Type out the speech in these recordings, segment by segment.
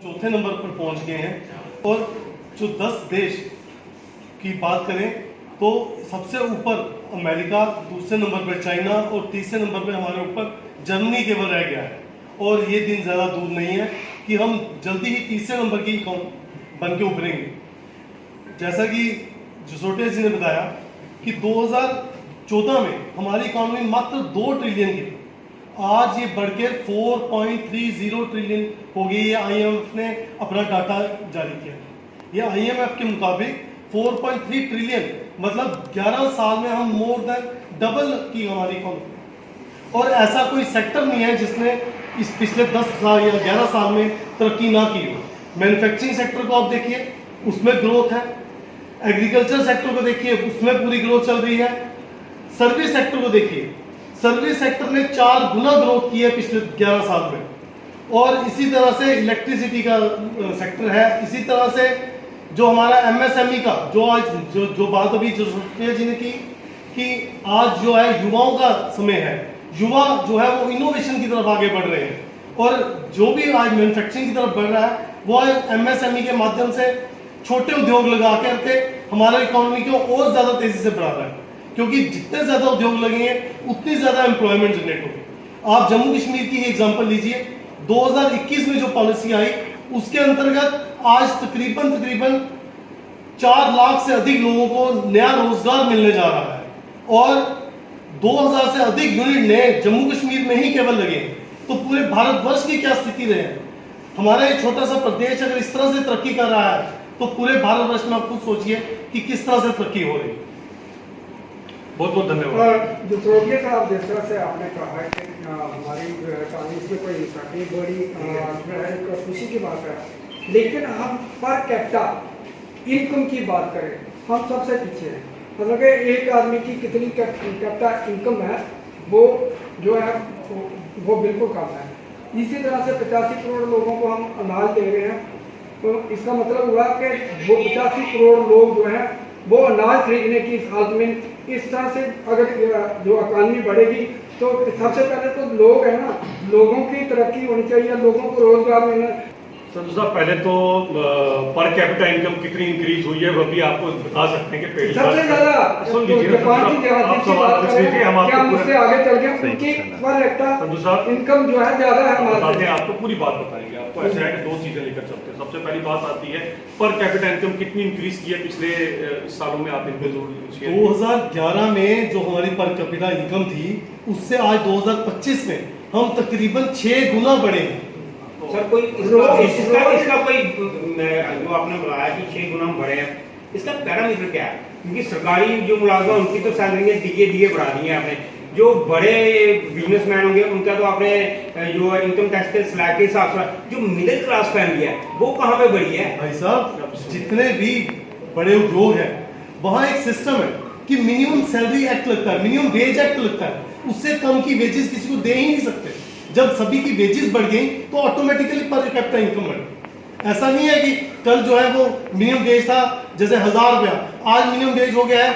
चौथे नंबर पर पहुंच गए हैं। और जो 10 देश की बात करें तो सबसे ऊपर अमेरिका, दूसरे नंबर पर चाइना और तीसरे नंबर पर हमारे ऊपर जर्मनी केवल रह गया है। और ये दिन ज़्यादा दूर नहीं है कि हम जल्दी ही तीसरे नंबर की बन के उभरेंगे। जैसा कि जसोटिया जी ने बताया कि 2014 में हमारी इकॉनमी मात्र 2 ट्रिलियन की, आज ये बढ़ के 4.30 ट्रिलियन हो गई। ये IMF ने अपना डाटा जारी किया। ये IMF के मुताबिक 4.3 ट्रिलियन मतलब 11 साल में हम मोर देन डबल की हमारी इकॉनमी। और ऐसा कोई सेक्टर नहीं है जिसने इस पिछले 10 साल या 11 साल में तरक्की ना की हो। मैन्युफैक्चरिंग सेक्टर को आप देखिए, उसमें ग्रोथ है। एग्रीकल्चर सेक्टर को देखिए, उसमें पूरी ग्रोथ चल रही है। सर्विस सेक्टर को देखिए, सर्विस सेक्टर ने 4 गुना ग्रोथ की है पिछले 11 साल में। और इसी तरह से इलेक्ट्रिसिटी का सेक्टर है। इसी तरह से जो हमारा MSME का जो आज जो बात अभी जसोटिया जी ने की कि आज जो है युवाओं का समय है, युवा जो है वो इनोवेशन की तरफ आगे बढ़ रहे हैं। और जो भी आज मैन्युफैक्चरिंग की तरफ बढ़ रहा है वो MSME के माध्यम से छोटे उद्योग लगा करके हमारा इकोनॉमी को और ज़्यादा तेज़ी से बढ़ा रहा है। क्योंकि जितने ज़्यादा उद्योग लगेंगे उतनी ज़्यादा एम्प्लॉयमेंट जनरेट होगी। आप जम्मू कश्मीर की एग्जांपल लीजिए, 2021 में जो पॉलिसी आई उसके अंतर्गत आज तकरीबन 4 लाख से अधिक लोगों को नया रोजगार मिलने जा रहा है। और 2000 से अधिक यूनिट नए जम्मू कश्मीर में ही केवल लगे। तो पूरे भारतवर्ष की क्या स्थिति रहे? हमारा एक छोटा सा प्रदेश अगर इस तरह से तरक्की कर रहा है तो पूरे भारतवर्ष में आप खुद सोचिए कि किस तरह से तरक्की हो रही है। बहुत बहुत धन्यवाद। जसोटिया साहब, जिस तरह से आपने कहा है कि हमारी इकॉनमी में कोई काफी बड़ी खुशी की बात है, लेकिन हम पर कैपिटा इनकम की बात करें, हम सबसे पीछे हैं। मतलब कि एक आदमी की कितनी कैपिटा इनकम है वो जो है वो बिल्कुल कम है। इसी तरह से 85 करोड़ लोगों को हम अनाज दे रहे हैं। तो इसका मतलब हुआ कि वो 85 करोड़ लोग जो हैं वो अनाज खरीदने की हालत में इस तरह से अगर जो इकॉनमी बढ़ेगी तो सबसे पहले तो लोग है ना, लोगों की तरक्की होनी चाहिए, लोगों को रोजगार मिलना। संधू साहब, पहले तो पर कैपिटा इनकम कितनी इंक्रीज हुई है वो भी आपको बता सकते हैं कि पहली सबसे ज्यादा सुन लीजिए, आप सवाल पूछ लीजिए, हम आपको मुझसे आगे चल गए उनकी पर संधू साहब इनकम जो है ज्यादा है हमारे। आपको पूरी बात बताएंगे। आपको ऐसा है कि 2 चीजें लेकर चलते हैं। सबसे पहली बात आती है पर कैपिटा इनकम कितनी इंक्रीज की है पिछले सालों में, आप इनको जरूर। 2011 में जो हमारी पर कैपिटा इनकम थी उससे आज 2025 में हम तकरीबन 6 गुना बढ़े हैं। सर कोई इसका कोई जो आपने बताया कि 6 गुना हम बढ़े हैं, इसका पैरामीटर क्या है? क्योंकि सरकारी जो मुलाजिम है उनकी तो सैलरी डीए बढ़ा दी है आपने। जो बड़े बिजनेसमैन होंगे उनका तो आपने जो इनकम टैक्स के स्लैब के हिसाब से, जो मिडिल क्लास फैमिली है वो कहाँ पे बढ़ी है? भाई साहब, जितने भी बड़े उद्योग हैं वहाँ एक सिस्टम है कि मिनिमम सैलरी एक्ट लगता है, मिनिमम वेज एक्ट लगता है। उससे कम की वेजेस किसी को दे ही नहीं सकते। जब सभी की वेजेस बढ़ गई तो ऑटोमेटिकली पर कैपिटा इनकम बढ़। ऐसा नहीं है कि कल जो है वो मिनिमम वेज था जैसे 1000 रुपया, आज मिनिमम वेज हो गया है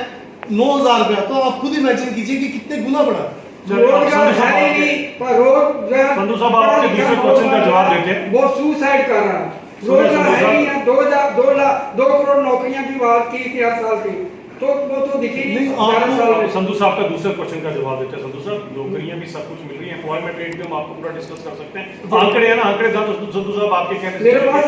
9000 रुपया। तो आप खुद इमेजिन कीजिए कि कितने गुना बढ़ा। संधू साहब, आपके दूसरे क्वेश्चन का जवाब देते हैं। वो सुसाइड कर रहा है, रोजगार है नहीं है। 2 करोड़ नौकरियां की बात की थी हर साल की, तो वो तो दिखी नहीं। संधू साहब का दूसरे क्वेश्चन का जवाब देते हैं। संधू साहब, नौकरियां भी सब कुछ मिल रही है, एम्प्लॉयमेंट रेट भी हम आपको पूरा डिस्कस कर सकते हैं। आंकड़े है ना, आंकड़े संधू साहब आपके कहने मेरे पास